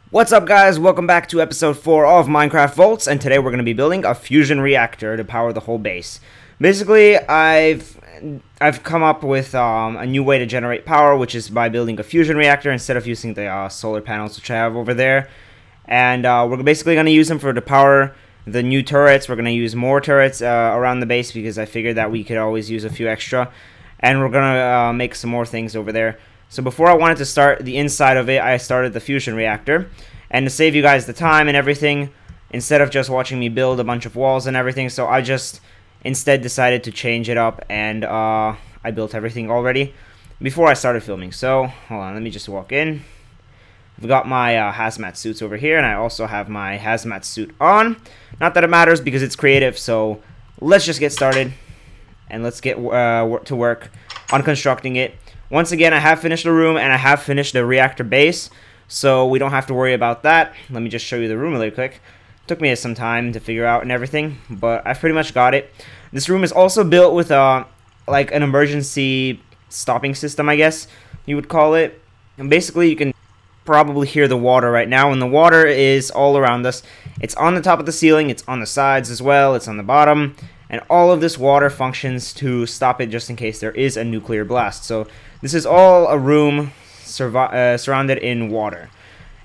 What's up, guys? Welcome back to episode 4 of Minecraft Voltz, and today we're going to be building a fusion reactor to power the whole base. Basically, I've come up with a new way to generate power, which is by building a fusion reactor instead of using the solar panels which I have over there. And we're basically going to use them to power the new turrets. We're going to use more turrets around the base because I figured that we could always use a few extra. And we're going to make some more things over there. So before I wanted to start the inside of it, I started the fusion reactor. And to save you guys the time and everything, instead of just watching me build a bunch of walls and everything, so I just instead decided to change it up, and I built everything already before I started filming. So hold on, let me just walk in. I've got my hazmat suits over here, and I also have my hazmat suit on. Not that it matters because it's creative, so let's just get started and let's get to work on constructing it. Once again, I have finished the room and I have finished the reactor base, so we don't have to worry about that. Let me just show you the room really quick. Took me some time to figure out and everything, but I've pretty much got it. This room is also built with like an emergency stopping system, I guess you would call it. And basically, you can probably hear the water right now, and the water is all around us. It's on the top of the ceiling, it's on the sides as well, it's on the bottom, and all of this water functions to stop it just in case there is a nuclear blast. So this is all a room surrounded in water.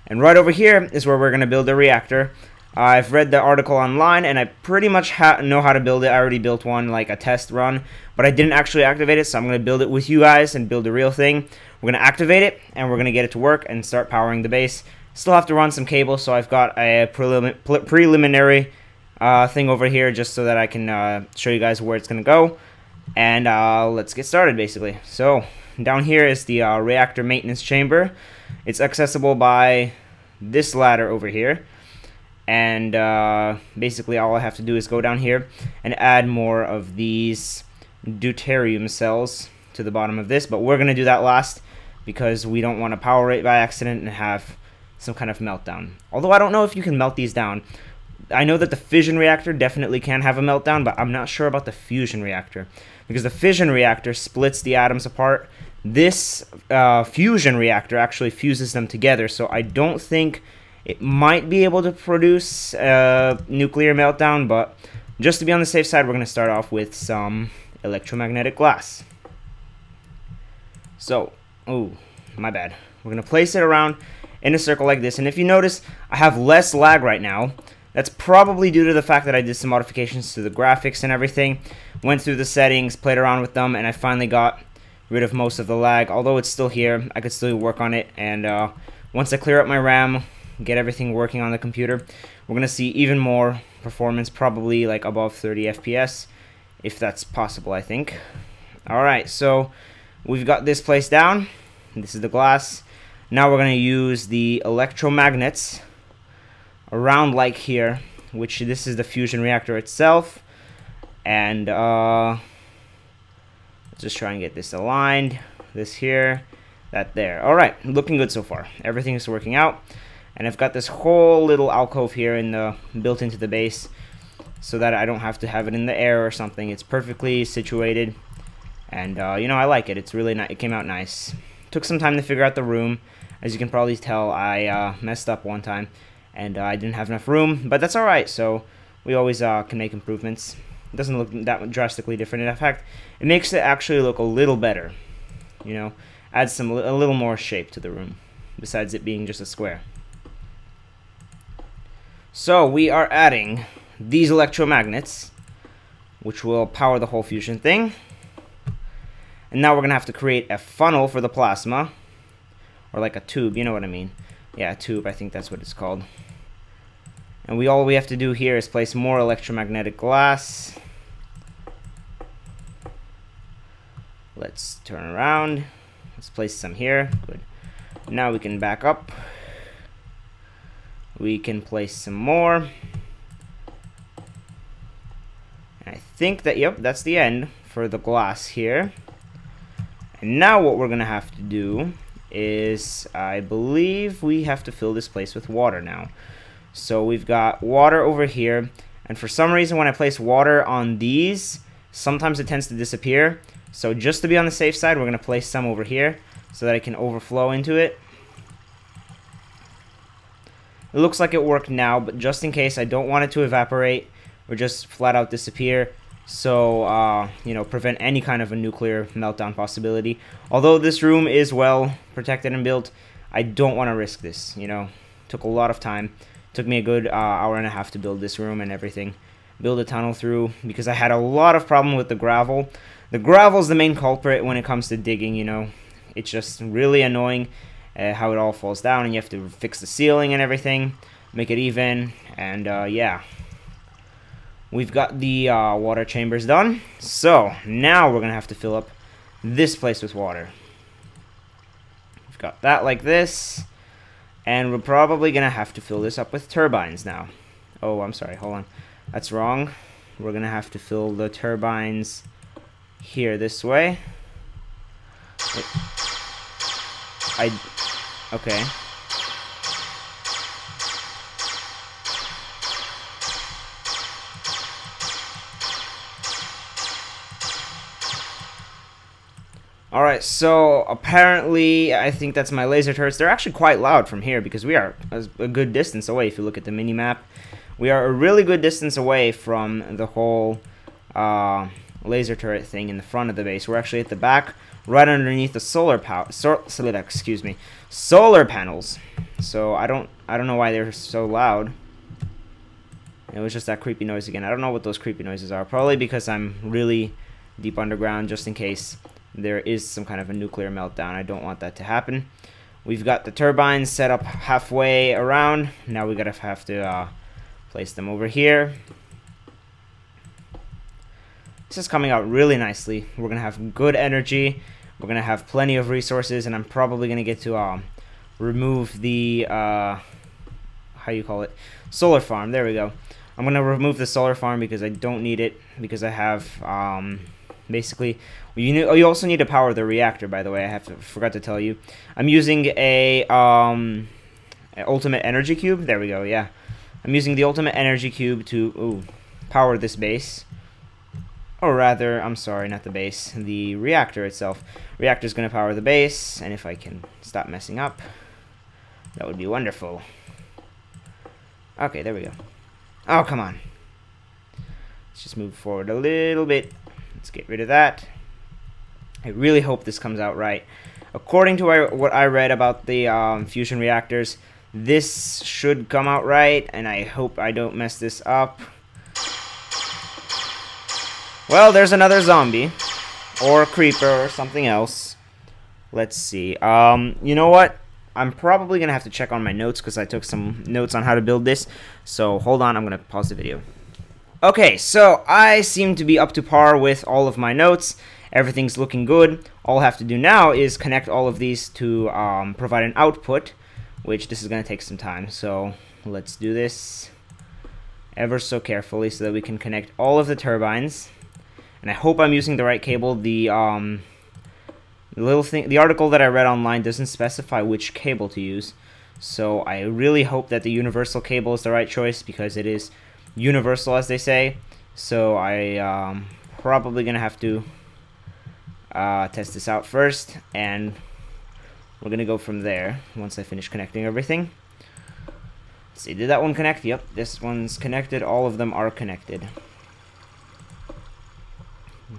And right over here is where we're going to build a reactor. I've read the article online, and I pretty much know how to build it. I already built one, like a test run, but I didn't actually activate it, so I'm going to build it with you guys and build the real thing. We're going to activate it, and we're going to get it to work and start powering the base. Still have to run some cables, so I've got a preliminary thing over here just so that I can show you guys where it's going to go. And let's get started, basically. So down here is the reactor maintenance chamber. It's accessible by this ladder over here. And basically all I have to do is go down here and add more of these deuterium cells to the bottom of this. But we're going to do that last because we don't want to power it by accident and have some kind of meltdown. Although I don't know if you can melt these down. I know that the fission reactor definitely can have a meltdown, but I'm not sure about the fusion reactor, because the fission reactor splits the atoms apart. This fusion reactor actually fuses them together, so I don't think it might be able to produce a nuclear meltdown, but just to be on the safe side, we're going to start off with some electromagnetic glass. So, oh, my bad. We're going to place it around in a circle like this, and if you notice, I have less lag right now. That's probably due to the fact that I did some modifications to the graphics and everything, went through the settings, played around with them, and I finally got rid of most of the lag. Although it's still here, I could still work on it, and once I clear up my RAM, get everything working on the computer, we're going to see even more performance, probably like above 30 FPS, if that's possible, I think. Alright, so we've got this placed down. This is the glass. Now we're going to use the electromagnets around like here, which this is the fusion reactor itself. And let's just try and get this aligned. This here, that there. Alright, looking good so far. Everything is working out. And I've got this whole little alcove here built into the base so that I don't have to have it in the air or something. It's perfectly situated. And you know, I like it. It's really nice. It came out nice. Took some time to figure out the room. As you can probably tell, I messed up one time and I didn't have enough room, but that's alright. So we always can make improvements. It doesn't look that drastically different. In fact, it makes it actually look a little better. You know, adds a little more shape to the room, besides it being just a square. So we are adding these electromagnets, which will power the whole fusion thing. And now we're going to have to create a funnel for the plasma, or like a tube, you know what I mean. Yeah, a tube, I think that's what it's called. And all we have to do here is place more electromagnetic glass. Let's turn around. Let's place some here. Good. Now we can back up. We can place some more. And I think that, yep, that's the end for the glass here. And now what we're going to have to do is, I believe we have to fill this place with water now. So we've got water over here, and for some reason when I place water on these, sometimes it tends to disappear. So just to be on the safe side, we're going to place some over here so that it can overflow into it. It looks like it worked now, but just in case, I don't want it to evaporate or just flat out disappear. So, you know, prevent any kind of a nuclear meltdown possibility. Although this room is well protected and built, I don't want to risk this, you know. Took a lot of time. Took me a good hour and a half to build this room and everything. Build a tunnel through, because I had a lot of problem with the gravel. The gravel's the main culprit when it comes to digging, you know. It's just really annoying how it all falls down, and you have to fix the ceiling and everything, make it even, and yeah. We've got the water chambers done, so now we're gonna have to fill up this place with water. We've got that like this, and we're probably gonna have to fill this up with turbines now. Oh, I'm sorry, hold on, that's wrong. We're gonna have to fill the turbines here this way. Okay. Alright, so apparently, I think that's my laser turrets. They're actually quite loud from here because we are a good distance away. If you look at the mini-map, we are a really good distance away from the whole laser turret thing in the front of the base. We're actually at the back, right underneath the solar panels. So I don't know why they're so loud. It was just that creepy noise again. I don't know what those creepy noises are. Probably because I'm really deep underground, just in case there is some kind of a nuclear meltdown. I don't want that to happen. We've got the turbines set up halfway around. Now we have to place them over here. This is coming out really nicely. We're gonna have good energy. We're gonna have plenty of resources, and I'm probably gonna get to remove the how you call it, solar farm. There we go. I'm gonna remove the solar farm because I don't need it, because I have basically, you also need to power the reactor, by the way. I forgot to tell you. I'm using a ultimate energy cube. There we go, yeah. I'm using the ultimate energy cube to power this base. Or rather, I'm sorry, not the base, the reactor itself. Reactor's going to power the base, and if I can stop messing up, that would be wonderful. Okay, there we go. Oh, come on. Let's just move forward a little bit. Let's get rid of that. I really hope this comes out right. According to what I read about the fusion reactors, this should come out right, and I hope I don't mess this up. Well, there's another zombie, or a creeper, or something else. Let's see. You know what? I'm probably gonna have to check on my notes, because I took some notes on how to build this. So hold on, I'm gonna pause the video. Okay, so I seem to be up to par with all of my notes. Everything's looking good. All I have to do now is connect all of these to provide an output, which this is going to take some time. So let's do this ever so carefully so that we can connect all of the turbines. And I hope I'm using the right cable. The article that I read online doesn't specify which cable to use. So I really hope that the universal cable is the right choice, because it is universal, as they say. So I probably gonna have to test this out first, and we're gonna go from there once I finish connecting everything. Let's see, did that one connect? Yep, this one's connected. All of them are connected.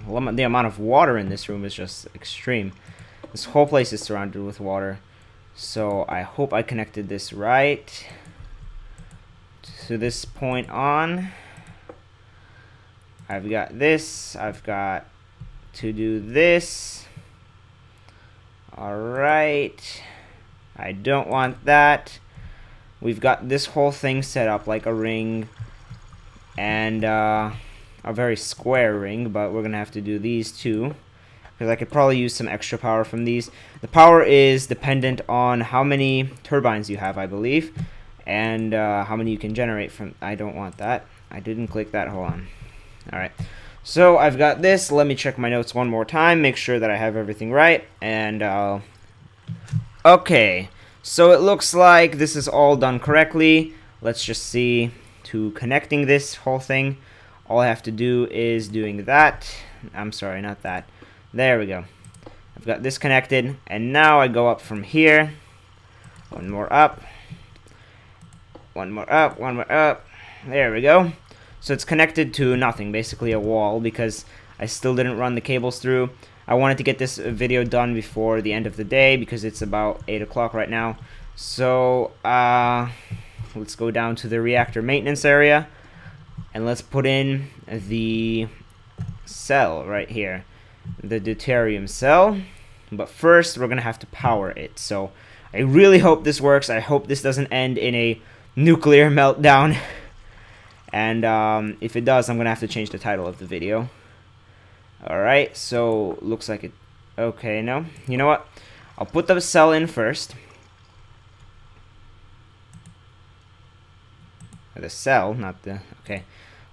The amount of water in this room is just extreme. This whole place is surrounded with water. So I hope I connected this right to this point on. I've got this. I've got to do this. Alright. I don't want that. We've got this whole thing set up like a ring, and a very square ring, but we're gonna have to do these two, because I could probably use some extra power from these. The power is dependent on how many turbines you have, I believe, and how many you can generate from. I don't want that. I didn't click that. Hold on. Alright. So I've got this. Let me check my notes one more time, make sure that I have everything right, and okay. So it looks like this is all done correctly. Let's just see to connecting this whole thing. All I have to do is doing that. I'm sorry, not that. There we go. I've got this connected, and now I go up from here. One more up. One more up, one more up. There we go. So it's connected to nothing, basically a wall, because I still didn't run the cables through. I wanted to get this video done before the end of the day, because it's about 8 o'clock right now. So, let's go down to the reactor maintenance area, and let's put in the cell right here. The deuterium cell. But first, we're going to have to power it. So, I really hope this works. I hope this doesn't end in a nuclear meltdown. And if it does, I'm going to have to change the title of the video. Alright, so looks like it... Okay, no. You know what? I'll put the cell in first. The cell, not the... Okay,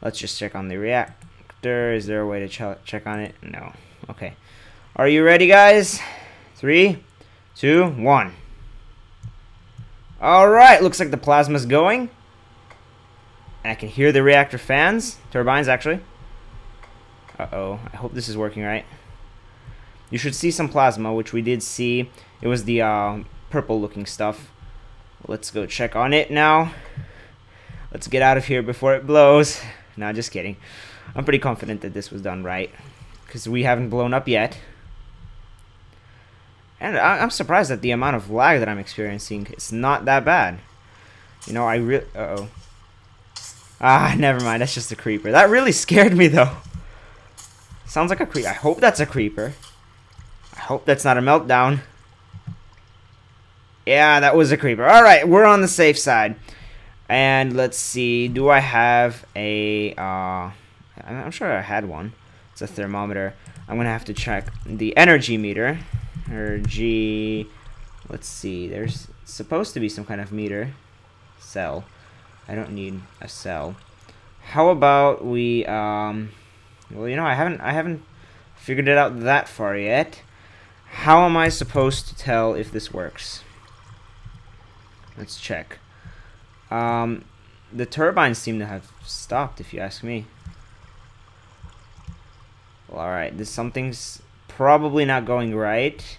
let's just check on the reactor. Is there a way to check on it? No. Okay. Are you ready, guys? 3, 2, 1. Alright, looks like the plasma's going. And I can hear the reactor fans. Turbines, actually. Uh-oh. I hope this is working right. You should see some plasma, which we did see. It was the purple-looking stuff. Let's go check on it now. Let's get out of here before it blows. No, just kidding. I'm pretty confident that this was done right, because we haven't blown up yet. And I'm surprised at the amount of lag that I'm experiencing. It's not that bad. You know, I really... Uh-oh. Ah, never mind. That's just a creeper. That really scared me, though. Sounds like a creeper. I hope that's a creeper. I hope that's not a meltdown. Yeah, that was a creeper. Alright, we're on the safe side. And let's see. Do I have a... I'm sure I had one. It's a thermometer. I'm going to have to check the energy meter. Energy... Let's see. There's supposed to be some kind of meter. Cell. I don't need a cell. How about we... Well, you know, I haven't figured it out that far yet. How am I supposed to tell if this works? Let's check. The turbines seem to have stopped, if you ask me. Well, alright, something's probably not going right.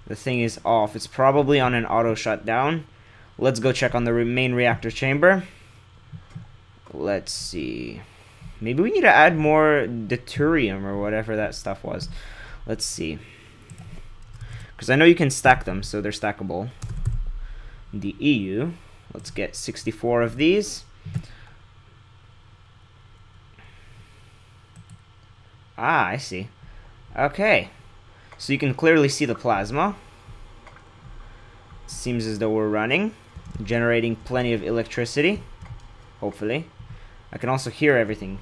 The thing is off. It's probably on an auto shutdown. Let's go check on the main reactor chamber. Let's see. Maybe we need to add more deuterium or whatever that stuff was. Let's see. Because I know you can stack them, so they're stackable. The EU. Let's get 64 of these. Ah, I see. Okay. So you can clearly see the plasma. Seems as though we're running. Generating plenty of electricity. Hopefully. I can also hear everything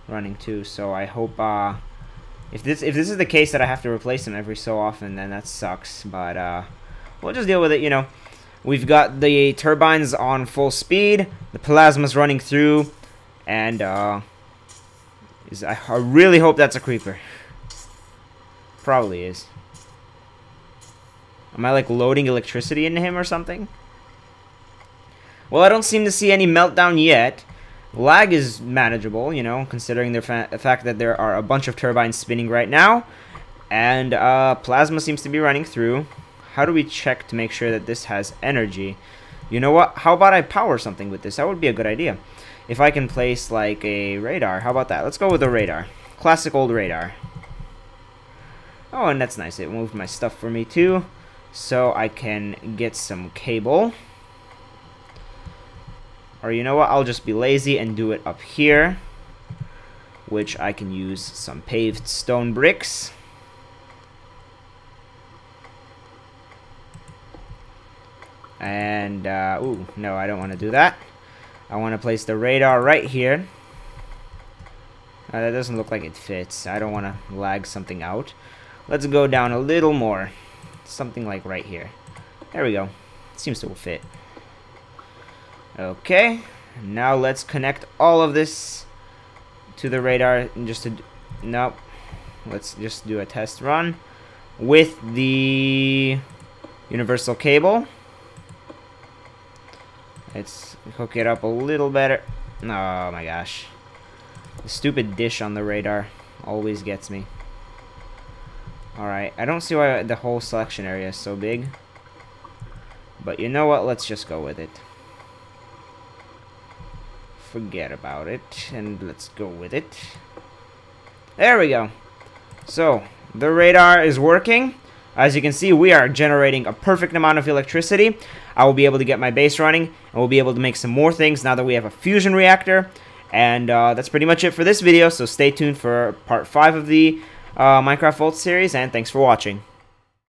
running too, so I hope if this is the case that I have to replace them every so often, then that sucks, but we'll just deal with it. You know, we've got the turbines on full speed, the plasma's running through, and I really hope that's a creeper. Probably is. Am I like loading electricity into him or something? Well, I don't seem to see any meltdown yet. Lag is manageable, you know, considering the fact that there are a bunch of turbines spinning right now. And plasma seems to be running through. How do we check to make sure that this has energy? You know what? How about I power something with this? That would be a good idea. If I can place like a radar. How about that? Let's go with a radar. Classic old radar. Oh, and that's nice. It moved my stuff for me too. So I can get some cable. Or you know what, I'll just be lazy and do it up here, which I can use some paved stone bricks. And, ooh, no, I don't want to do that. I want to place the radar right here. That doesn't look like it fits. I don't want to lag something out. Let's go down a little more. Something like right here. There we go. Seems to fit. Okay, now let's connect all of this to the radar. And just to nope, let's just do a test run with the universal cable. Let's hook it up a little better. Oh my gosh, The stupid dish on the radar always gets me. Alright, I don't see why the whole selection area is so big. But you know what? Let's just go with it. Forget about it, and let's go with it. There we go. So, the radar is working. As you can see, we are generating a perfect amount of electricity. I will be able to get my base running, and we'll be able to make some more things now that we have a fusion reactor. And that's pretty much it for this video, so stay tuned for part 5 of the Minecraft Voltz series, and thanks for watching.